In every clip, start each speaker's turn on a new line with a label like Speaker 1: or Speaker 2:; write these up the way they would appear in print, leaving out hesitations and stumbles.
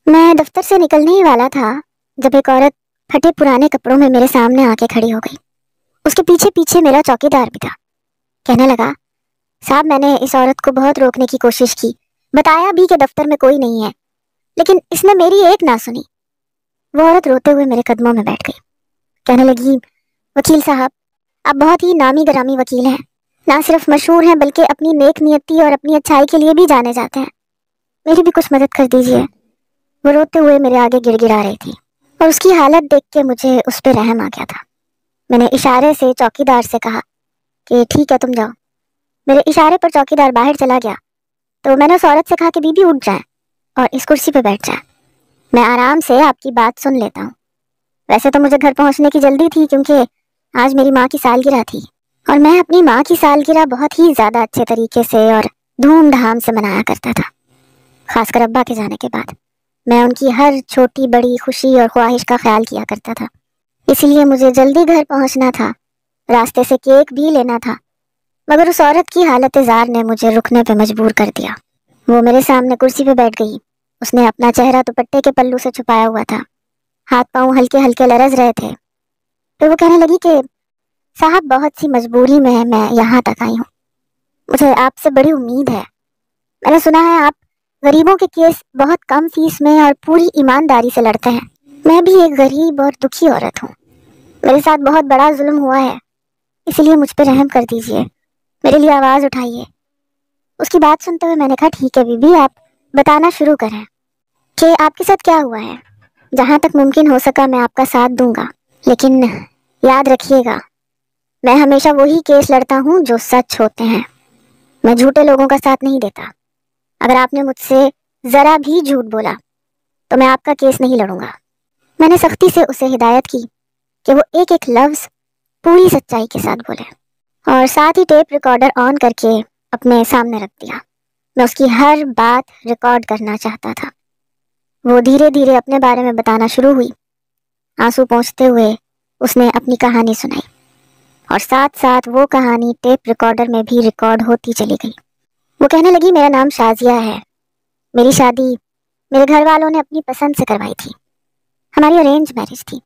Speaker 1: میں دفتر سے نکلنے ہی والا تھا جب ایک عورت پھٹے پرانے کپڑوں میں میرے سامنے آ کے کھڑی ہو گئی۔ اس کے پیچھے پیچھے میرا چوکیدار بھی تھا۔ کہنے لگا، صاحب میں نے اس عورت کو بہت روکنے کی کوشش کی، بتایا بھی کہ دفتر میں کوئی نہیں ہے، لیکن اس نے میری ایک نہ سنی۔ وہ عورت روتے ہوئے میرے قدموں میں بیٹھ گئی۔ کہنے لگی، وکیل صاحب، آپ بہت ہی نامی گرامی وکیل ہیں، نہ صرف مشہور ہیں بلکہ اپنی نیک نیتی اور اپنی اچھائی کے لیے بھی جانے جاتے ہیں، میری بھی کچھ مدد کر دیجیے۔ وہ روتے ہوئے میرے آگے گڑ گڑا رہی تھی اور اس کی حالت دیکھ کے مجھے اس پہ رحم آ گیا تھا۔ میں نے اشارے سے چوکیدار سے کہا کہ ٹھیک ہے تم جاؤ۔ میرے اشارے پر چوکیدار باہر چلا گیا تو میں نے اس عورت سے کہا کہ بی بی اٹھ جائیں اور اس کرسی پہ بیٹھ جائیں، میں آرام سے آپ کی بات سن لیتا ہوں۔ ویسے تو مجھے گھر پہنچنے کی جلدی تھی کیونکہ آج میری ماں کی سالگرہ تھی، اور میں اپنی ماں کی سالگرہ بہت ہی زیادہ اچھے طریقے سے اور دھوم دھام سے منایا کرتا تھا، خاص کر ابا کے جانے کے بعد۔ میں ان کی ہر چھوٹی بڑی خوشی اور خواہش کا خیال کیا کرتا تھا، اسی لیے مجھے جلدی گھر پہنچنا تھا، راستے سے کیک بھی لینا تھا، مگر اس عورت کی حالت زار نے مجھے رکنے پہ مجبور کر دیا۔ وہ میرے سامنے کرسی پہ بیٹھ گئی۔ اس نے اپنا چہرہ دوپٹے کے پلو سے چھپایا ہوا تھا، ہاتھ پاؤں ہلکے ہلکے لرز رہے تھے۔ پھر وہ کہنے لگی کہ صاحب بہت سی مجبوری میں یہاں تک آئی ہوں، مجھے آپ سے بڑی امید ہے۔ میں نے سنا ہے آپ غریبوں کے کیس بہت کم فیس میں اور پوری ایمانداری سے لڑتے ہیں۔ میں بھی ایک غریب اور دکھی عورت ہوں، میرے ساتھ بہت بڑا ظلم ہوا ہے، اسی لیے مجھ پہ رحم کر دیجئے، میرے لیے آواز اٹھائیے۔ اس کی بات سنتے ہوئے میں نے کہا ٹھیک ہے بی بی، آپ بتانا شروع کریں کہ آپ کے ساتھ کیا ہوا ہے۔ جہاں تک ممکن ہو سکا میں آپ کا ساتھ دوں گا، لیکن یاد رکھیے گا میں ہمیشہ وہی کیس لڑتا ہوں جو سچ ہوتے ہیں، میں جھوٹے لوگوں کا ساتھ نہیں دیتا۔ اگر آپ نے مجھ سے ذرا بھی جھوٹ بولا تو میں آپ کا کیس نہیں لڑوں گا۔ میں نے سختی سے اسے ہدایت کی کہ وہ ایک ایک لفظ پوری سچائی کے ساتھ بولے، اور ساتھ ہی ٹیپ ریکارڈر آن کر کے اپنے سامنے رکھ دیا۔ میں اس کی ہر بات ریکارڈ کرنا چاہتا تھا۔ وہ دھیرے دھیرے اپنے بارے میں بتانا شروع ہوئی۔ آنسو پہنچتے ہوئے اس نے اپنی کہانی سنائی، اور ساتھ ساتھ وہ کہانی ٹیپ ریکارڈر میں بھی ریکارڈ ہوتی چلی گئی۔ وہ کہنے لگی، میرا نام شازیہ ہے، میری شادی میرے گھر والوں نے اپنی پسند سے کروائی تھی، ہماری ارینج میرج تھی،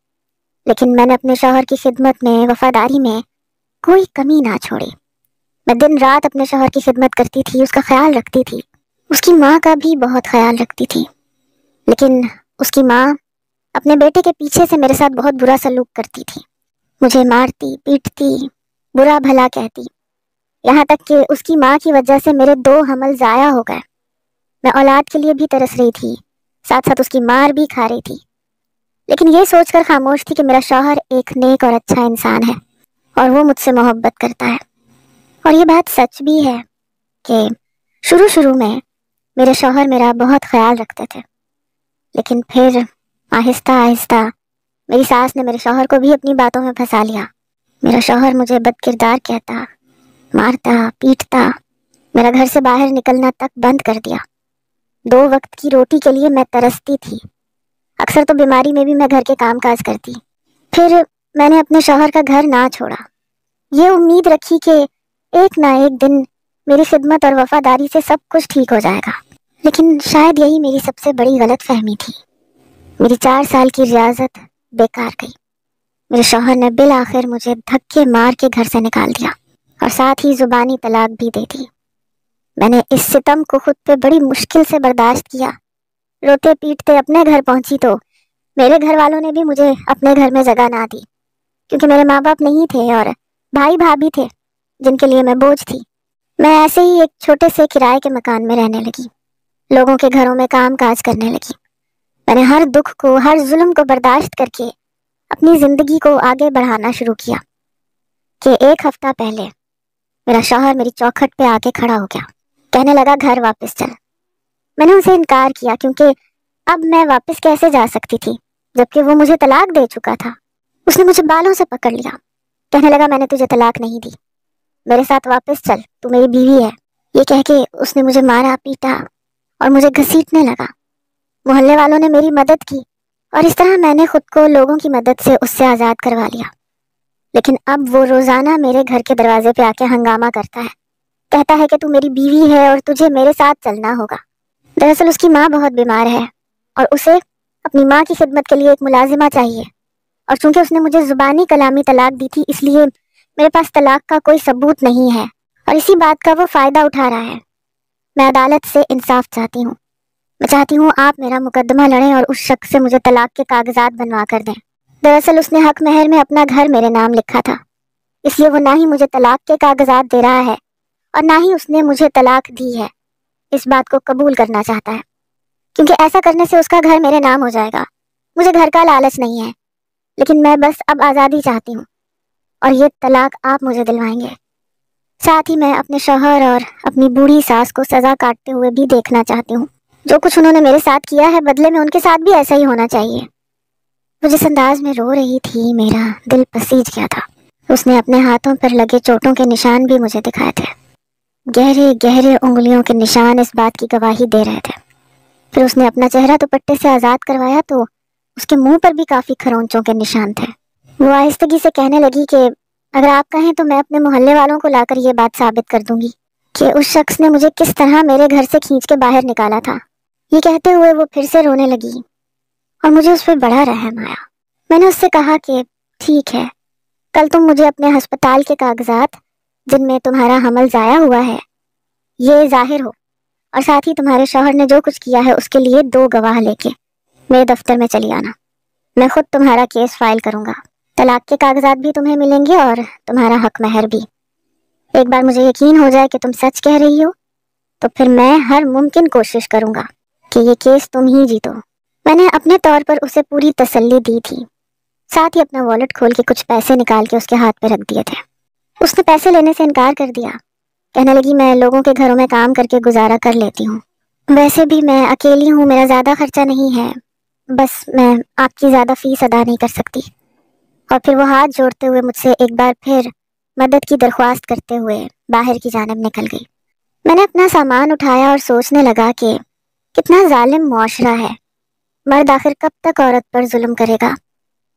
Speaker 1: لیکن میں نے اپنے شوہر کی خدمت میں، وفاداری میں کوئی کمی نہ چھوڑی۔ میں دن رات اپنے شوہر کی خدمت کرتی تھی، اس کا خیال رکھتی تھی، اس کی ماں کا بھی بہت خیال رکھتی تھی، لیکن اس کی ماں اپنے بیٹے کے پیچھے سے میرے ساتھ بہت برا سلوک کرتی تھی، مجھے مارتی پیٹتی، برا بھلا کہتی، یہاں تک کہ اس کی ماں کی وجہ سے میرے 2 حمل ضائع ہو گئے۔ میں اولاد کے لیے بھی ترس رہی تھی، ساتھ ساتھ اس کی مار بھی کھا رہی تھی، لیکن یہ سوچ کر خاموش تھی کہ میرا شوہر ایک نیک اور اچھا انسان ہے اور وہ مجھ سے محبت کرتا ہے۔ اور یہ بات سچ بھی ہے کہ شروع میں میرے شوہر میرا بہت خیال رکھتے تھے، لیکن پھر آہستہ آہستہ میری ساس نے میرے شوہر کو بھی اپنی باتوں میں پھنسا لیا۔ میرا شوہر مجھے بد کردار کہتا، مارتا پیٹتا، میرا گھر سے باہر نکلنا تک بند کر دیا۔ 2 وقت کی روٹی کے لیے میں ترستی تھی، اکثر تو بیماری میں بھی میں گھر کے کام کاج کرتی۔ پھر میں نے اپنے شوہر کا گھر نہ چھوڑا، یہ امید رکھی کہ ایک نہ ایک دن میری خدمت اور وفاداری سے سب کچھ ٹھیک ہو جائے گا، لیکن شاید یہی میری سب سے بڑی غلط فہمی تھی۔ میری 4 سال کی ریاضت بیکار گئی۔ میرے شوہر نے بالآخر مجھے دھکے مار کے گھر سے نکال دیا اور ساتھ ہی زبانی طلاق بھی دے دی۔ میں نے اس ستم کو خود پہ بڑی مشکل سے برداشت کیا۔ روتے پیٹتے اپنے گھر پہنچی تو میرے گھر والوں نے بھی مجھے اپنے گھر میں جگہ نہ دی، کیونکہ میرے ماں باپ نہیں تھے اور بھائی بھابھی تھے جن کے لیے میں بوجھ تھی۔ میں ایسے ہی ایک چھوٹے سے کرائے کے مکان میں رہنے لگی، لوگوں کے گھروں میں کام کاج کرنے لگی۔ میں نے ہر دکھ کو، ہر ظلم کو برداشت کر کے اپنی زندگی کو آگے بڑھانا شروع کیا کہ ایک ہفتہ پہلے میرا شوہر میری چوکھٹ پہ آ کے کھڑا ہو گیا، کہنے لگا گھر واپس چل۔ میں نے اسے انکار کیا کیونکہ اب میں واپس کیسے جا سکتی تھی جبکہ وہ مجھے طلاق دے چکا تھا۔ اس نے مجھے بالوں سے پکڑ لیا، کہنے لگا میں نے تجھے طلاق نہیں دی، میرے ساتھ واپس چل، تو میری بیوی ہے۔ یہ کہہ کے اس نے مجھے مارا پیٹا اور مجھے گھسیٹنے لگا۔ محلے والوں نے میری مدد کی اور اس طرح میں نے خود کو لوگوں کی مدد سے اس سے آزاد کروا لیا، لیکن اب وہ روزانہ میرے گھر کے دروازے پہ آ کے ہنگامہ کرتا ہے، کہتا ہے کہ تو میری بیوی ہے اور تجھے میرے ساتھ چلنا ہوگا۔ دراصل اس کی ماں بہت بیمار ہے اور اسے اپنی ماں کی خدمت کے لیے ایک ملازمہ چاہیے، اور چونکہ اس نے مجھے زبانی کلامی طلاق دی تھی، اس لیے میرے پاس طلاق کا کوئی ثبوت نہیں ہے، اور اسی بات کا وہ فائدہ اٹھا رہا ہے۔ میں عدالت سے انصاف چاہتی ہوں۔ میں چاہتی ہوں آپ میرا مقدمہ لڑیں اور اس شخص سے مجھے طلاق کے کاغذات بنوا کر دیں۔ دراصل اس نے حق مہر میں اپنا گھر میرے نام لکھا تھا، اس لیے وہ نہ ہی مجھے طلاق کے کاغذات دے رہا ہے اور نہ ہی اس نے مجھے طلاق دی ہے۔ اس بات کو قبول کرنا چاہتا ہے، کیونکہ ایسا کرنے سے اس کا گھر میرے نام ہو جائے گا۔ مجھے گھر کا لالچ نہیں ہے، لیکن میں بس اب آزادی چاہتی ہوں، اور یہ طلاق آپ مجھے دلوائیں گے۔ ساتھ ہی میں اپنے شوہر اور اپنی بوڑھی ساس کو سزا کاٹتے ہوئے بھی دیکھنا چاہتی ہوں۔ جو کچھ انہوں نے میرے ساتھ کیا ہے، بدلے میں ان کے ساتھ بھی ایسا ہی ہونا چاہیے۔ وہ جس انداز میں رو رہی تھی، میرا دل پسیج گیا تھا۔ اس نے اپنے ہاتھوں پر لگے چوٹوں کے نشان بھی مجھے دکھائے تھے۔ گہرے گہرے انگلیوں کے نشان اس بات کی گواہی دے رہے تھے۔ پھر اس نے اپنا چہرہ دوپٹے سے آزاد کروایا تو اس کے منہ پر بھی کافی کھرونچوں کے نشان تھے۔ وہ آہستگی سے کہنے لگی کہ اگر آپ کہیں تو میں اپنے محلے والوں کو لا کر یہ بات ثابت کر دوں گی کہ اس شخص نے مجھے کس طرح میرے گھر سے کھینچ کے باہر نکالا تھا۔ یہ کہتے ہوئے وہ پھر سے رونے لگی اور مجھے اس پہ بڑا رحم آیا۔ میں نے اس سے کہا کہ ٹھیک ہے، کل تم مجھے اپنے ہسپتال کے کاغذات جن میں تمہارا حمل ضائع ہوا ہے یہ ظاہر ہو، اور ساتھ ہی تمہارے شوہر نے جو کچھ کیا ہے اس کے لیے 2 گواہ لے کے میرے دفتر میں چلی آنا۔ میں خود تمہارا کیس فائل کروں گا۔ طلاق کے کاغذات بھی تمہیں ملیں گے اور تمہارا حق مہر بھی۔ ایک بار مجھے یقین ہو جائے کہ تم سچ کہہ رہی ہو تو پھر میں ہر ممکن کوشش کروں گا کہ یہ کیس تم ہی جیتو۔ میں نے اپنے طور پر اسے پوری تسلی دی تھی، ساتھ ہی اپنا والٹ کھول کے کچھ پیسے نکال کے اس کے ہاتھ پہ رکھ دیے تھے۔ اس نے پیسے لینے سے انکار کر دیا، کہنے لگی میں لوگوں کے گھروں میں کام کر کے گزارا کر لیتی ہوں، ویسے بھی میں اکیلی ہوں، میرا زیادہ خرچہ نہیں ہے، بس میں آپ کی زیادہ فیس ادا نہیں کر سکتی۔ اور پھر وہ ہاتھ جوڑتے ہوئے مجھ سے ایک بار پھر مدد کی درخواست کرتے ہوئے باہر کی جانب نکل گئی۔ میں نے اپنا سامان اٹھایا اور سوچنے لگا کہ کتنا ظالم معاشرہ ہے۔ مرد آخر کب تک عورت پر ظلم کرے گا؟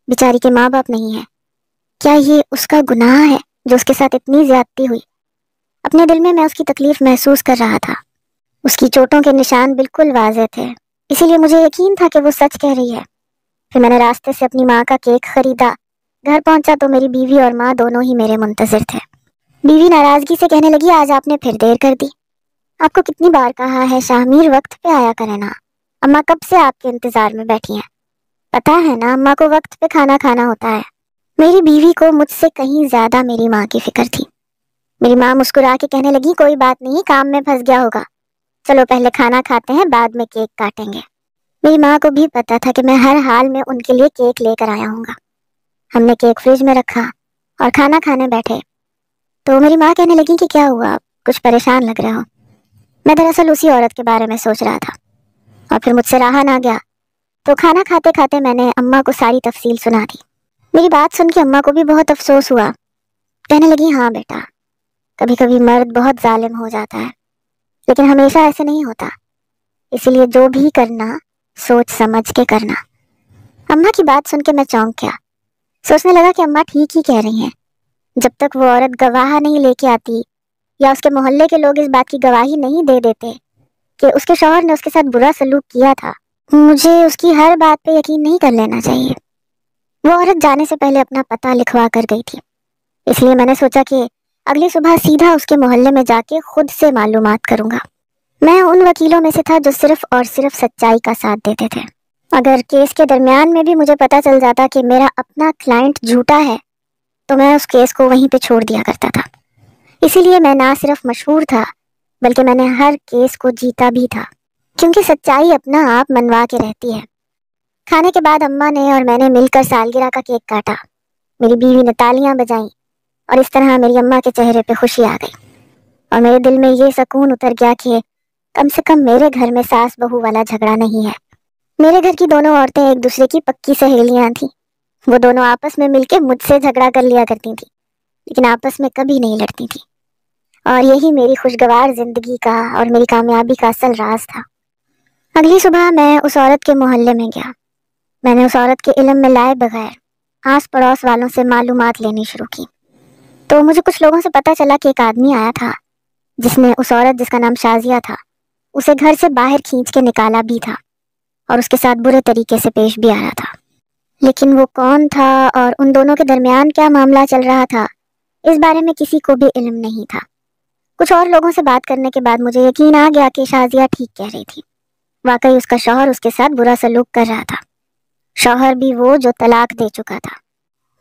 Speaker 1: بیچاری کے ماں باپ نہیں ہے، کیا یہ اس کا گناہ ہے جو اس کے ساتھ اتنی زیادتی ہوئی؟ اپنے دل میں اس کی تکلیف محسوس کر رہا تھا۔ اس کی چوٹوں کے نشان بالکل واضح تھے، اسی لیے مجھے یقین تھا کہ وہ سچ کہہ رہی ہے۔ پھر میں نے راستے سے اپنی ماں کا کیک خریدا۔ گھر پہنچا تو میری بیوی اور ماں دونوں ہی میرے منتظر تھے۔ بیوی ناراضگی سے کہنے لگی آج آپ نے پھر دیر کر دی، آپ کو کتنی بار کہا ہے شاہمیر وقت پہ آیا کرے نا، اماں کب سے آپ کے انتظار میں بیٹھی ہیں، پتا ہے نا اماں کو وقت پہ کھانا کھانا ہوتا ہے۔ میری بیوی کو مجھ سے کہیں زیادہ میری ماں کی فکر تھی۔ میری ماں مسکرا کے کہنے لگی کوئی بات نہیں، کام میں پھنس گیا ہوگا، چلو پہلے کھانا کھاتے ہیں بعد میں کیک کاٹیں گے۔ میری ماں کو بھی پتا تھا کہ میں ہر حال میں ان کے لیے کیک لے کر آیا ہوں گا۔ ہم نے کیک فریج میں رکھا اور کھانا کھانے بیٹھے تو میری ماں کہنے لگی کہ کیا ہوا، کچھ پریشان لگ رہے ہو۔ میں دراصل اسی عورت کے بارے میں سوچ رہا تھا، اور پھر مجھ سے رہا نہ گیا تو کھانا کھاتے کھاتے میں نے اماں کو ساری تفصیل سنا دی۔ میری بات سن کے اماں کو بھی بہت افسوس ہوا، کہنے لگی ہاں بیٹا، کبھی کبھی مرد بہت ظالم ہو جاتا ہے، لیکن ہمیشہ ایسے نہیں ہوتا، اسی لیے جو بھی کرنا سوچ سمجھ کے کرنا۔ اماں کی بات سن کے میں چونک گیا، سوچنے لگا کہ اماں ٹھیک ہی کہہ رہی ہیں۔ جب تک وہ عورت گواہ نہیں لے کے آتی یا اس کے محلے کے لوگ اس بات کی گواہی نہیں دے دیتے کہ اس کے شوہر نے اس کے ساتھ برا سلوک کیا تھا، مجھے اس کی ہر بات پہ یقین نہیں کر لینا چاہیے۔ وہ عورت جانے سے پہلے اپنا پتہ لکھوا کر گئی تھی، اس لیے میں نے سوچا کہ اگلی صبح سیدھا اس کے محلے میں جا کے خود سے معلومات کروں گا۔ میں ان وکیلوں میں سے تھا جو صرف اور صرف سچائی کا ساتھ دیتے تھے۔ اگر کیس کے درمیان میں بھی مجھے پتا چل جاتا کہ میرا اپنا کلائنٹ جھوٹا ہے تو میں اس کیس کو وہیں پہ چھوڑ دیا کرتا تھا۔ اسی لیے میں نہ صرف مشہور تھا بلکہ میں نے ہر کیس کو جیتا بھی تھا، کیونکہ سچائی اپنا آپ منوا کے رہتی ہے۔ کھانے کے بعد اماں نے اور میں نے مل کر سالگرہ کا کیک کاٹا، میری بیوی نے تالیاں بجائیں اور اس طرح میری اماں کے چہرے پہ خوشی آ گئی، اور میرے دل میں یہ سکون اتر گیا کہ کم سے کم میرے گھر میں ساس بہو والا جھگڑا نہیں ہے۔ میرے گھر کی دونوں عورتیں ایک دوسرے کی پکی سہیلیاں تھیں، وہ دونوں آپس میں مل کے مجھ سے جھگڑا کر لیا کرتی تھیں، لیکن آپس میں کبھی نہیں لڑتی تھیں، اور یہی میری خوشگوار زندگی کا اور میری کامیابی کا اصل راز تھا۔ اگلی صبح میں اس عورت کے محلے میں گیا۔ میں نے اس عورت کے علم میں لائے بغیر آس پڑوس والوں سے معلومات لینی شروع کی، تو مجھے کچھ لوگوں سے پتا چلا کہ ایک آدمی آیا تھا جس نے اس عورت جس کا نام شازیہ تھا اسے گھر سے باہر کھینچ کے نکالا بھی تھا، اور اس کے ساتھ برے طریقے سے پیش بھی آ رہا تھا۔ لیکن وہ کون تھا اور ان دونوں کے درمیان کیا معاملہ چل رہا تھا، اس بارے میں کسی کو بھی علم نہیں تھا۔ کچھ اور لوگوں سے بات کرنے کے بعد مجھے یقین آ گیا کہ شازیہ ٹھیک کہہ رہی تھی۔ واقعی اس کا شوہر اس کے ساتھ برا سلوک کر رہا تھا، شوہر بھی وہ جو طلاق دے چکا تھا۔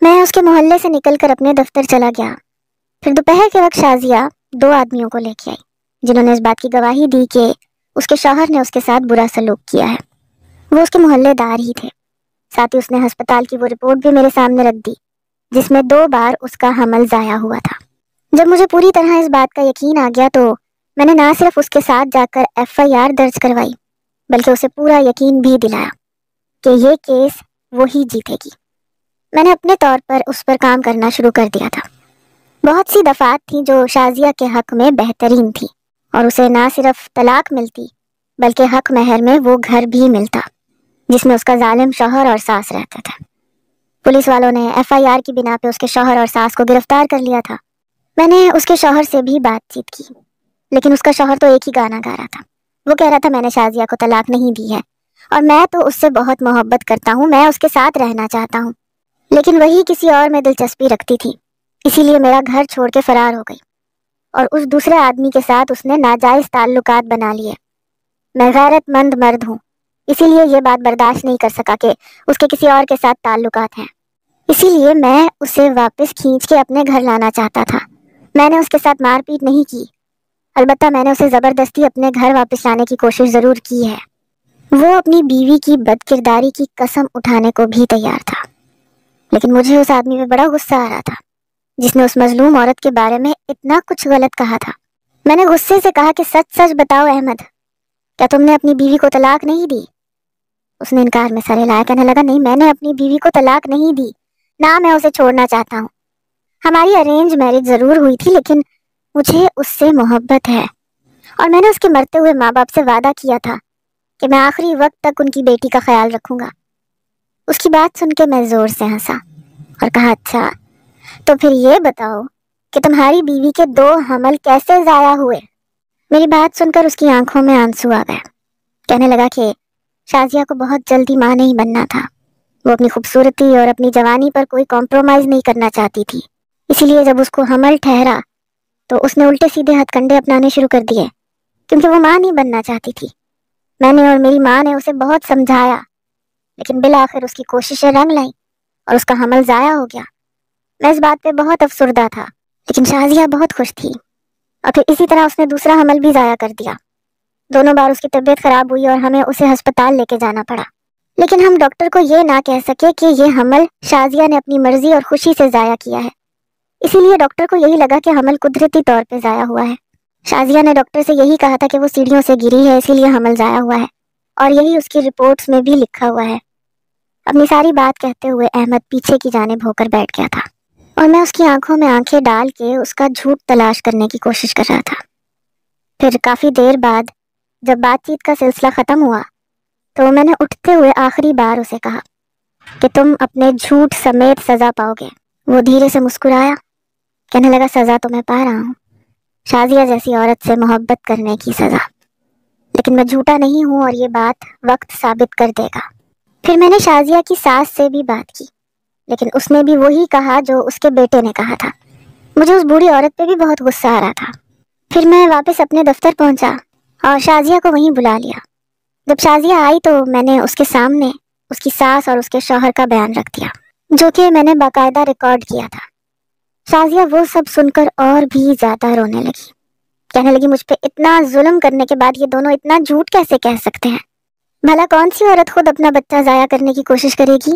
Speaker 1: میں اس کے محلے سے نکل کر اپنے دفتر چلا گیا۔ پھر دوپہر کے وقت شازیہ 2 آدمیوں کو لے کے آئی جنہوں نے اس بات کی گواہی دی کہ اس کے شوہر نے اس کے ساتھ برا سلوک کیا ہے۔ وہ اس کے محلے دار ہی تھے۔ ساتھ ہی اس نے ہسپتال کی وہ رپورٹ بھی میرے سامنے رکھ دی جس میں 2 بار اس کا حمل ضائع ہوا تھا۔ جب مجھے پوری طرح اس بات کا یقین آ گیا تو میں نے نہ صرف اس کے ساتھ جا کر FIR درج کروائی بلکہ اسے پورا یقین بھی دلایا کہ یہ کیس وہی جیتے گی۔ میں نے اپنے طور پر اس پر کام کرنا شروع کر دیا تھا۔ بہت سی دفعات تھیں جو شازیہ کے حق میں بہترین تھی اور اسے نہ صرف طلاق ملتی بلکہ حق مہر میں وہ گھر بھی ملتا جس میں اس کا ظالم شوہر اور ساس رہتے تھے۔ پولیس والوں نے FIR کی بنا پہ اس کے شوہر اور ساس کو گرفتار کر لیا تھا۔ میں نے اس کے شوہر سے بھی بات چیت کی لیکن اس کا شوہر تو ایک ہی گانا گا رہا تھا۔ وہ کہہ رہا تھا میں نے شازیہ کو طلاق نہیں دی ہے اور میں تو اس سے بہت محبت کرتا ہوں، میں اس کے ساتھ رہنا چاہتا ہوں، لیکن وہی کسی اور میں دلچسپی رکھتی تھی، اسی لیے میرا گھر چھوڑ کے فرار ہو گئی اور اس دوسرے آدمی کے ساتھ اس نے ناجائز تعلقات بنا لیے۔ میں غیرت مند مرد ہوں، اسی لیے یہ بات برداشت نہیں کر سکا کہ اس کے کسی اور کے ساتھ تعلقات ہیں، اسی لیے میں اسے واپس کھینچ کے اپنے گھر لانا چاہتا تھا۔ میں نے اس کے ساتھ مار پیٹ نہیں کی، البتہ میں نے اسے زبردستی اپنے گھر واپس لانے کی کوشش ضرور کی ہے۔ وہ اپنی بیوی کی بد کرداری کی قسم اٹھانے کو بھی تیار تھا، لیکن مجھے اس آدمی پہ بڑا غصہ آ رہا تھا جس نے اس مظلوم عورت کے بارے میں اتنا کچھ غلط کہا تھا۔ میں نے غصے سے کہا کہ سچ سچ بتاؤ احمد، کیا تم نے اپنی بیوی کو طلاق نہیں دی؟ اس نے انکار میں سر ہلایا، کہنے لگا نہیں، میں نے اپنی بیوی کو طلاق نہیں دی، نہ میں اسے چھوڑنا چاہتا ہوں۔ ہماری ارینج میرج ضرور ہوئی تھی لیکن مجھے اس سے محبت ہے اور میں نے اس کے مرتے ہوئے ماں باپ سے وعدہ کیا تھا کہ میں آخری وقت تک ان کی بیٹی کا خیال رکھوں گا۔ اس کی بات سن کے میں زور سے ہنسا اور کہا اچھا تو پھر یہ بتاؤ کہ تمہاری بیوی کے 2 حمل کیسے ضائع ہوئے؟ میری بات سن کر اس کی آنکھوں میں آنسو آ گئے۔ کہنے لگا کہ شازیہ کو بہت جلدی ماں نہیں بننا تھا، وہ اپنی خوبصورتی اور اپنی جوانی پر کوئی کمپرومائز نہیں کرنا چاہتی تھی، اسی لیے جب اس کو حمل ٹھہرا تو اس نے الٹے سیدھے ہتھ کنڈے اپنانے شروع کر دیے کیونکہ وہ ماں نہیں بننا چاہتی تھی۔ میں نے اور میری ماں نے اسے بہت سمجھایا لیکن بالآخر اس کی کوششیں رنگ لائیں اور اس کا حمل ضائع ہو گیا۔ میں اس بات پہ بہت افسردہ تھا لیکن شازیہ بہت خوش تھی اور پھر اسی طرح اس نے دوسرا حمل بھی ضائع کر دیا۔ دونوں بار اس کی طبیعت خراب ہوئی اور ہمیں اسے ہسپتال لے کے جانا پڑا، لیکن ہم ڈاکٹر کو یہ نہ کہہ سکے کہ یہ حمل شازیہ نے اپنی مرضی اور خوشی سے ضائع کیا ہے، اسی لیے ڈاکٹر کو یہی لگا کہ حمل قدرتی طور پہ ضائع ہوا ہے۔ شازیہ نے ڈاکٹر سے یہی کہا تھا کہ وہ سیڑھیوں سے گری ہے اسی لیے حمل ضائع ہوا ہے اور یہی اس کی رپورٹس میں بھی لکھا ہوا ہے۔ اپنی ساری بات کہتے ہوئے احمد پیچھے کی جانب ہو کر بیٹھ گیا تھا اور میں اس کی آنکھوں میں آنکھیں ڈال کے اس کا جھوٹ تلاش کرنے کی کوشش کر رہا تھا۔ پھر کافی دیر بعد جب بات چیت کا سلسلہ ختم ہوا تو میں نے اٹھتے ہوئے آخری بار اسے کہا کہ تم اپنے جھوٹ سمیت سزا پاؤ گے۔ وہ دھیرے سے مسکرایا، کہنے لگا سزا تو میں پا رہا ہوں، شازیہ جیسی عورت سے محبت کرنے کی سزا، لیکن میں جھوٹا نہیں ہوں اور یہ بات وقت ثابت کر دے گا۔ پھر میں نے شازیہ کی ساس سے بھی بات کی لیکن اس نے بھی وہی کہا جو اس کے بیٹے نے کہا تھا۔ مجھے اس بوڑھی عورت پہ بھی بہت غصہ آ رہا تھا۔ پھر میں واپس اپنے دفتر پہنچا اور شازیہ کو وہیں بلا لیا۔ جب شازیہ آئی تو میں نے اس کے سامنے اس کی ساس اور اس کے شوہر کا بیان رکھ دیا جو کہ میں نے باقاعدہ ریکارڈ کیا تھا۔ شازیہ وہ سب سن کر اور بھی زیادہ رونے لگی، کہنے لگی مجھ پہ اتنا ظلم کرنے کے بعد یہ دونوں اتنا جھوٹ کیسے کہہ سکتے ہیں؟ بھلا کون سی عورت خود اپنا بچہ ضائع کرنے کی کوشش کرے گی؟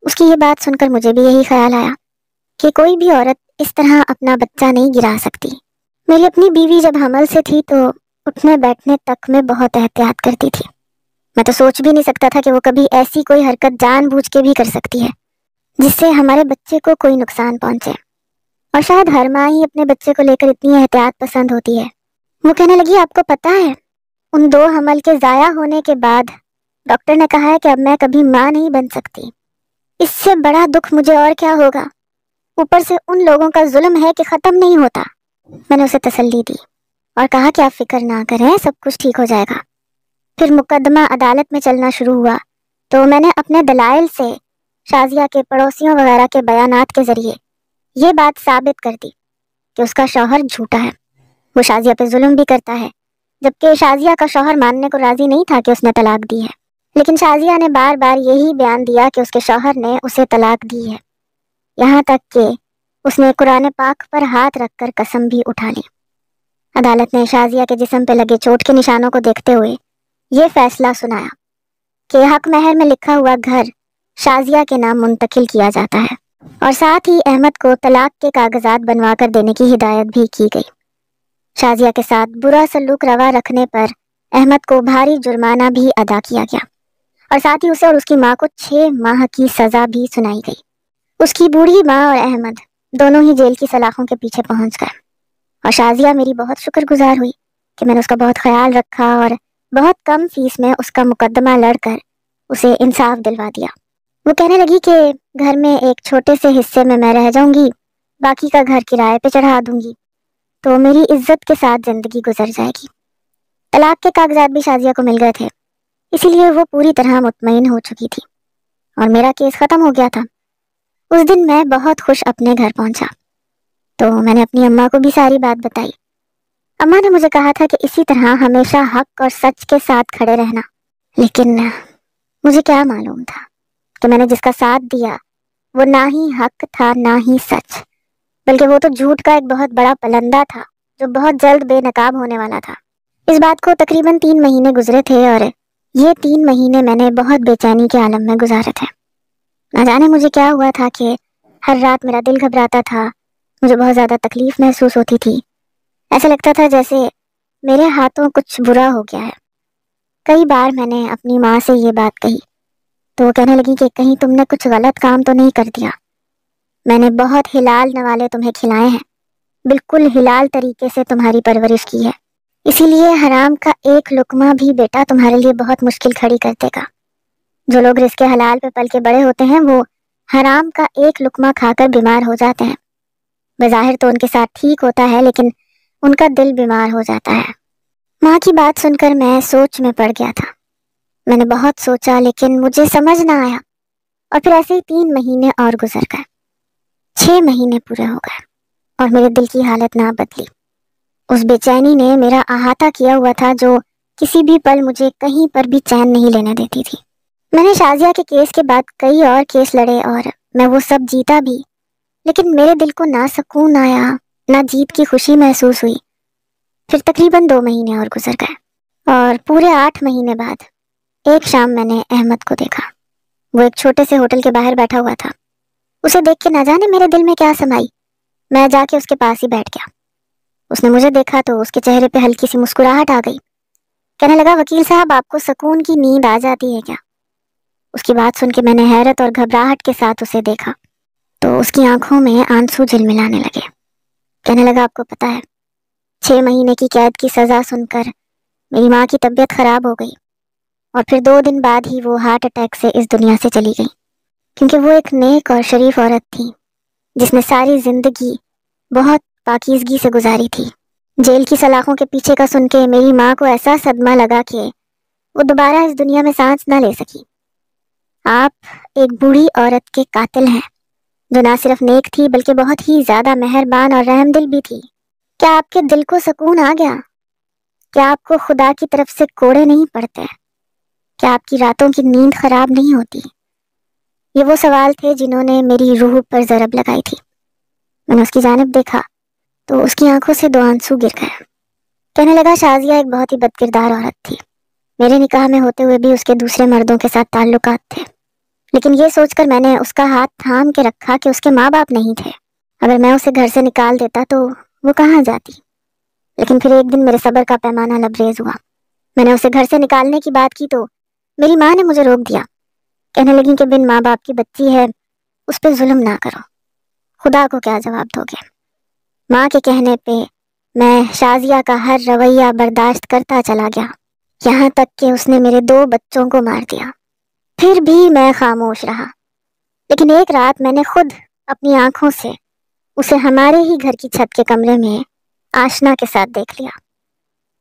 Speaker 1: اس کی یہ بات سن کر مجھے بھی یہی خیال آیا کہ کوئی بھی عورت اس طرح اپنا بچہ نہیں گرا سکتی۔ میری اپنی بیوی جب حمل سے تھی تو اٹھنے بیٹھنے تک میں بہت احتیاط کرتی تھی۔ میں تو سوچ بھی نہیں سکتا تھا کہ وہ کبھی ایسی کوئی حرکت جان بوجھ کے بھی کر سکتی ہے جس سے ہمارے بچے کو کوئی نقصان پہنچے، اور شاید ہر ماں ہی اپنے بچے کو لے کر اتنی احتیاط پسند ہوتی ہے۔ وہ کہنے لگی آپ کو پتہ ہے ان 2 حمل کے ضائع ہونے کے بعد ڈاکٹر نے کہا ہے کہ اب میں کبھی ماں نہیں بن سکتی، اس سے بڑا دکھ مجھے اور کیا ہوگا، اوپر سے ان لوگوں کا ظلم ہے کہ ختم نہیں ہوتا۔ میں نے اسے تسلی دی اور کہا کہ آپ فکر نہ کریں، سب کچھ ٹھیک ہو جائے گا۔ پھر مقدمہ عدالت میں چلنا شروع ہوا تو میں نے اپنے دلائل سے شازیہ کے پڑوسیوں وغیرہ کے بیانات کے ذریعے یہ بات ثابت کر دی کہ اس کا شوہر جھوٹا ہے، وہ شازیہ پہ ظلم بھی کرتا ہے، جبکہ شازیہ کا شوہر ماننے کو راضی نہیں تھا کہ اس نے طلاق دی ہے، لیکن شازیہ نے بار بار یہی بیان دیا کہ اس کے شوہر نے اسے طلاق دی ہے، یہاں تک کہ اس نے قرآن پاک پر ہاتھ رکھ کر قسم بھی اٹھا لی۔ عدالت نے شازیہ کے جسم پہ لگے چوٹ کے نشانوں کو دیکھتے ہوئے یہ فیصلہ سنایا کہ حق مہر میں لکھا ہوا گھر شازیہ کے نام منتقل کیا جاتا ہے، اور ساتھ ہی احمد کو طلاق کے کاغذات بنوا کر دینے کی ہدایت بھی کی گئی۔ شازیہ کے ساتھ برا سلوک روا رکھنے پر احمد کو بھاری جرمانہ بھی ادا کیا گیا، اور ساتھ ہی اسے اور اس کی ماں کو 6 ماہ کی سزا بھی سنائی گئی۔ اس کی بوڑھی ماں اور احمد دونوں ہی جیل کی سلاخوں کے پیچھے پہنچ گئے، اور شازیہ میری بہت شکر گزار ہوئی کہ میں نے اس کا بہت خیال رکھا اور بہت کم فیس میں اس کا مقدمہ لڑ کر اسے انصاف دلوا دیا۔ وہ کہنے لگی کہ گھر میں ایک چھوٹے سے حصے میں رہ جاؤں گی، باقی کا گھر کرائے پہ چڑھا دوں گی تو میری عزت کے ساتھ زندگی گزر جائے گی۔ طلاق کے کاغذات بھی شازیہ کو مل گئے تھے، اسی لیے وہ پوری طرح مطمئن ہو چکی تھی اور میرا کیس ختم ہو گیا تھا۔ اس دن میں بہت خوش اپنے گھر پہنچا تو میں نے اپنی اماں کو بھی ساری بات بتائی۔ اماں نے مجھے کہا تھا کہ اسی طرح ہمیشہ حق اور سچ کے ساتھ کھڑے رہنا، لیکن مجھے کیا معلوم تھا کہ میں نے جس کا ساتھ دیا وہ نہ ہی حق تھا نہ ہی سچ، بلکہ وہ تو جھوٹ کا ایک بہت بڑا پلندہ تھا جو بہت جلد بے نقاب ہونے والا تھا۔ اس بات کو تقریباً 3 مہینے گزرے تھے اور یہ 3 مہینے میں نے بہت بے چینی کے عالم میں گزارے تھے۔ نہ جانے مجھے کیا ہوا تھا کہ ہر رات میرا دل گھبراتا تھا، مجھے بہت زیادہ تکلیف محسوس ہوتی تھی، ایسا لگتا تھا جیسے میرے ہاتھوں کچھ برا ہو گیا ہے۔ کئی بار میں نے اپنی ماں سے یہ بات کہی تو وہ کہنے لگی کہ کہیں تم نے کچھ غلط کام تو نہیں کر دیا، میں نے بہت حلال نوالے تمہیں کھلائے ہیں، بالکل حلال طریقے سے تمہاری پرورش کی ہے، اسی لیے حرام کا ایک لقمہ بھی بیٹا تمہارے لیے بہت مشکل کھڑی کر دے گا۔ جو لوگ رزق حلال پہ پل کے بڑے ہوتے ہیں وہ حرام کا ایک لقمہ کھا کر بیمار ہو جاتے ہیں، بظاہر تو ان کے ساتھ ٹھیک ہوتا ہے لیکن ان کا دل بیمار ہو جاتا ہے۔ ماں کی بات سن کر میں سوچ میں پڑ گیا تھا، میں نے بہت سوچا لیکن مجھے سمجھ نہ آیا، اور پھر ایسے ہی 3 مہینے اور گزر گئے، 6 مہینے پورے ہو گئے اور میرے دل کی حالت نہ بدلی۔ اس بے چینی نے میرا احاطہ کیا ہوا تھا جو کسی بھی پل مجھے کہیں پر بھی چین نہیں لینے دیتی تھی۔ میں نے شازیہ کے کیس کے بعد کئی اور کیس لڑے اور میں وہ سب جیتا بھی، لیکن میرے دل کو نہ سکون آیا نہ جیت کی خوشی محسوس ہوئی۔ پھر تقریباً 2 مہینے اور گزر گئے اور پورے 8 مہینے بعد ایک شام میں نے احمد کو دیکھا۔ وہ ایک چھوٹے سے ہوٹل کے باہر بیٹھا ہوا تھا، اسے دیکھ کے نہ جانے میرے دل میں کیا سمائی، میں جا کے اس کے پاس ہی بیٹھ گیا۔ اس نے مجھے دیکھا تو اس کے چہرے پہ ہلکی سی مسکراہٹ آ گئی، کہنے لگا وکیل صاحب آپ کو سکون کی نیند آ جاتی ہے کیا؟ اس کی بات سن کے میں نے حیرت اور گھبراہٹ کے ساتھ اسے دیکھا تو اس کی آنکھوں میں آنسو جھلملانے لگے۔ کہنے لگا آپ کو پتا ہے 6 مہینے کی قید کی سزا سن کر میری ماں کی طبیعت خراب ہو گئی اور پھر 2 دن بعد ہی وہ ہارٹ اٹیک سے اس دنیا سے چلی گئی، کیونکہ وہ ایک نیک اور شریف عورت تھی جس نے ساری زندگی بہت پاکیزگی سے گزاری تھی۔ جیل کی سلاخوں کے پیچھے کا سن کے میری ماں کو ایسا صدمہ لگا کہ وہ دوبارہ اس دنیا میں سانس نہ لے سکی۔ آپ ایک بوڑھی عورت کے قاتل ہیں جو نہ صرف نیک تھی بلکہ بہت ہی زیادہ مہربان اور رحم دل بھی تھی۔ کیا آپ کے دل کو سکون آ گیا؟ کیا آپ کو خدا کی طرف سے کوڑے نہیں پڑتے؟ کیا آپ کی راتوں کی نیند خراب نہیں ہوتی؟ یہ وہ سوال تھے جنہوں نے میری روح پر ضرب لگائی تھی۔ میں نے اس کی جانب دیکھا تو اس کی آنکھوں سے 2 آنسو گر گئے۔ کہنے لگا شازیہ ایک بہت ہی بد کردار عورت تھی، میرے نکاح میں ہوتے ہوئے بھی اس کے دوسرے مردوں کے ساتھ تعلقات تھے، لیکن یہ سوچ کر میں نے اس کا ہاتھ تھام کے رکھا کہ اس کے ماں باپ نہیں تھے، اگر میں اسے گھر سے نکال دیتا تو وہ کہاں جاتی۔ لیکن پھر ایک دن میرے صبر کا پیمانہ لبریز ہوا، میں نے اسے گھر سے نکالنے کی بات کی تو میری ماں نے مجھے روک دیا، کہنے لگی کہ بن ماں باپ کی بچی ہے، اس پہ ظلم نہ کرو، خدا کو کیا جواب دو گے۔ ماں کے کہنے پہ میں شازیہ کا ہر رویہ برداشت کرتا چلا گیا، یہاں تک کہ اس نے میرے 2 بچوں کو مار دیا۔ پھر بھی میں خاموش رہا، لیکن ایک رات میں نے خود اپنی آنکھوں سے اسے ہمارے ہی گھر کی چھت کے کمرے میں آشنا کے ساتھ دیکھ لیا۔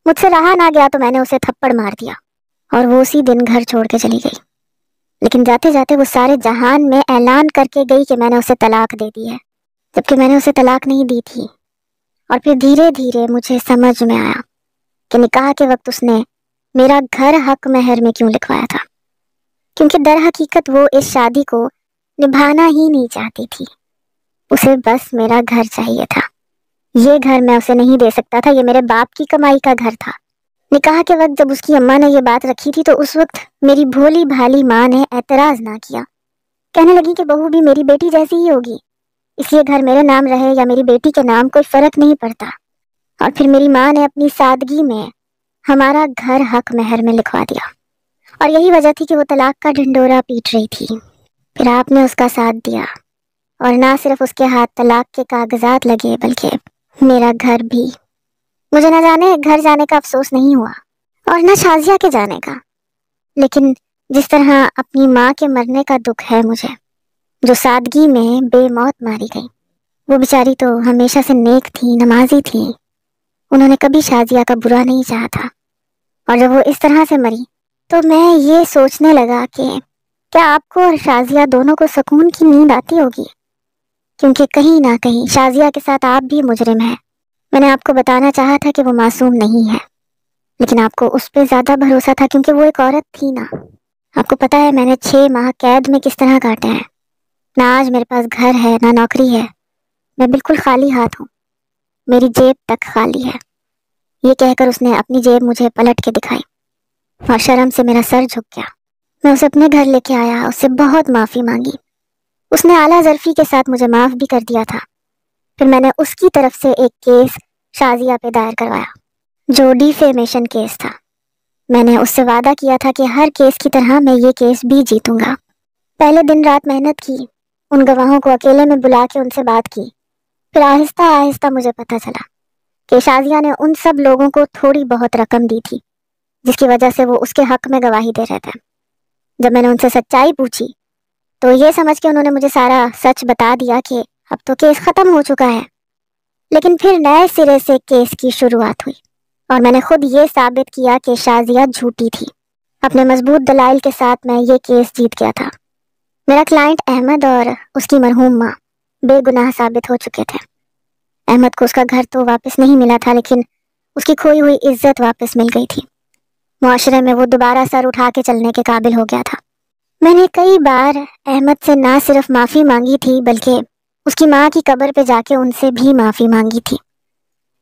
Speaker 1: مجھ سے رہا نہ گیا تو میں نے اسے تھپڑ مار دیا اور وہ اسی دن گھر چھوڑ کے چلی گئی، لیکن جاتے جاتے وہ سارے جہان میں اعلان کر کے گئی کہ میں نے اسے طلاق دے دی ہے، جبکہ میں نے اسے طلاق نہیں دی تھی۔ اور پھر دھیرے دھیرے مجھے سمجھ میں آیا کہ نکاح کے وقت اس نے میرا گھر حق مہر میں کیوں لکھوایا تھا، کیونکہ در حقیقت وہ اس شادی کو نبھانا ہی نہیں چاہتی تھی، اسے بس میرا گھر چاہیے تھا۔ یہ گھر میں اسے نہیں دے سکتا تھا، یہ میرے باپ کی کمائی کا گھر تھا۔ نکاح کے وقت جب اس کی اماں نے یہ بات رکھی تھی تو اس وقت میری بھولی بھالی ماں نے اعتراض نہ کیا، کہنے لگی کہ بہو بھی میری بیٹی جیسی ہی ہوگی، اس لیے گھر میرے نام رہے یا میری بیٹی کے نام کوئی فرق نہیں پڑتا۔ اور پھر میری ماں نے اپنی سادگی میں ہمارا گھر حق مہر میں لکھوا دیا، اور یہی وجہ تھی کہ وہ طلاق کا ڈھنڈورا پیٹ رہی تھی۔ پھر آپ نے اس کا ساتھ دیا، اور نہ صرف اس کے ہاتھ طلاق کے کاغذات لگے بلکہ میرا گھر بھی۔ مجھے نہ جانے گھر جانے کا افسوس نہیں ہوا اور نہ شازیہ کے جانے کا، لیکن جس طرح اپنی ماں کے مرنے کا دکھ ہے مجھے، جو سادگی میں بے موت ماری گئی۔ وہ بیچاری تو ہمیشہ سے نیک تھی، نمازی تھی، انہوں نے کبھی شازیہ کا برا نہیں چاہا تھا، اور جب وہ اس طرح سے مری تو میں یہ سوچنے لگا کہ کیا آپ کو اور شازیہ دونوں کو سکون کی نیند آتی ہوگی، کیونکہ کہیں نہ کہیں شازیہ کے ساتھ آپ بھی مجرم ہیں۔ میں نے آپ کو بتانا چاہا تھا کہ وہ معصوم نہیں ہے، لیکن آپ کو اس پہ زیادہ بھروسہ تھا کیونکہ وہ ایک عورت تھی نا۔ آپ کو پتا ہے میں نے 6 ماہ قید میں کس طرح کاٹے ہیں، نہ آج میرے پاس گھر ہے نہ نوکری ہے، میں بالکل خالی ہاتھ ہوں، میری جیب تک خالی ہے۔ یہ کہہ کر اس نے اپنی جیب مجھے پلٹ کے دکھائی اور شرم سے میرا سر جھک گیا۔ میں اسے اپنے گھر لے کے آیا، اس سے بہت معافی مانگی، اس نے اعلیٰ ظرفی کے ساتھ مجھے معاف بھی کر دیا تھا۔ پھر میں نے اس کی طرف سے ایک کیس شازیہ پہ دائر کروایا جو ڈیفیمیشن کیس تھا۔ میں نے اس سے وعدہ کیا تھا کہ ہر کیس کی طرح میں یہ کیس بھی جیتوں گا۔ پہلے دن رات محنت کی، ان گواہوں کو اکیلے میں بلا کے ان سے بات کی، پھر آہستہ آہستہ مجھے پتہ چلا کہ شازیہ نے ان سب لوگوں کو تھوڑی بہت رقم دی تھی جس کی وجہ سے وہ اس کے حق میں گواہی دے رہے تھے۔ جب میں نے ان سے سچائی پوچھی تو یہ سمجھ کے انہوں نے مجھے سارا سچ بتا دیا کہ اب تو کیس ختم ہو چکا ہے، لیکن پھر نئے سرے سے کیس کی شروعات ہوئی، اور میں نے خود یہ ثابت کیا کہ شازیہ جھوٹی تھی۔ اپنے مضبوط دلائل کے ساتھ میں یہ کیس جیت گیا تھا۔ میرا کلائنٹ احمد اور اس کی مرحوم ماں بے گناہ ثابت ہو چکے تھے۔ احمد کو اس کا گھر تو واپس نہیں ملا تھا، لیکن اس کی کھوئی ہوئی عزت واپس مل گئی تھی۔ معاشرے میں وہ دوبارہ سر اٹھا کے چلنے کے قابل ہو گیا تھا۔ میں نے کئی بار احمد سے نہ صرف معافی مانگی تھی بلکہ اس کی ماں کی قبر پہ جا کے ان سے بھی معافی مانگی تھی۔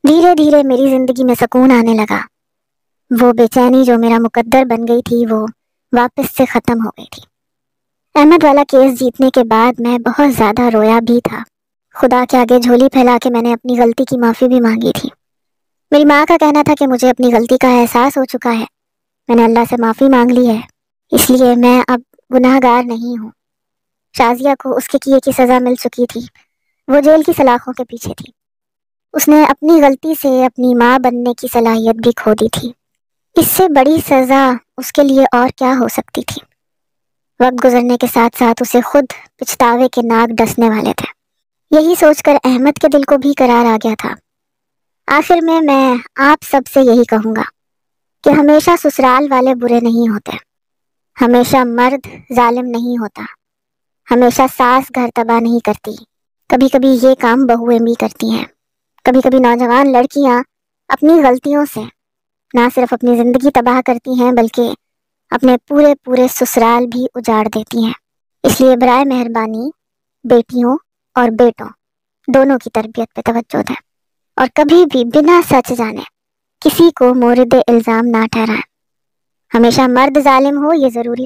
Speaker 1: دھیرے دھیرے میری زندگی میں سکون آنے لگا، وہ بے چینی جو میرا مقدر بن گئی تھی وہ واپس سے ختم ہو گئی تھی۔ احمد والا کیس جیتنے کے بعد میں بہت زیادہ رویا بھی تھا۔ خدا کے آگے جھولی پھیلا کے میں نے اپنی غلطی کی معافی بھی مانگی تھی۔ میری ماں کا کہنا تھا کہ مجھے اپنی غلطی کا احساس ہو چکا ہے، میں نے اللہ سے معافی مانگ لی ہے، اس لیے میں اب گناہ گار نہیں ہوں۔ شازیہ کو اس کے کیے کی سزا مل چکی تھی، وہ جیل کی سلاخوں کے پیچھے تھی۔ اس نے اپنی غلطی سے اپنی ماں بننے کی صلاحیت بھی کھو دی تھی۔ اس سے بڑی سزا اس کے لیے اور کیا ہو سکتی تھی؟ وقت گزرنے کے ساتھ ساتھ اسے خود پچھتاوے کے ناگ ڈسنے والے تھے۔ یہی سوچ کر احمد کے دل کو بھی قرار آ گیا تھا۔ آخر میں آپ سب سے یہی کہوں گا کہ ہمیشہ سسرال والے برے نہیں ہوتے، ہمیشہ مرد ظالم نہیں ہوتا، ہمیشہ ساس گھر تباہ نہیں کرتی، کبھی کبھی یہ کام بہویں بھی کرتی ہیں۔ کبھی کبھی نوجوان لڑکیاں اپنی غلطیوں سے نہ صرف اپنی زندگی تباہ کرتی ہیں بلکہ اپنے پورے سسرال بھی اجاڑ دیتی ہیں۔ اس لیے برائے مہربانی بیٹیوں اور بیٹوں دونوں کی تربیت پہ توجہ دیں، اور کبھی بھی بنا سچ جانے کسی کو مورد الزام نہ ٹھہرائیں۔ ہمیشہ مرد ظالم ہو یہ ضروری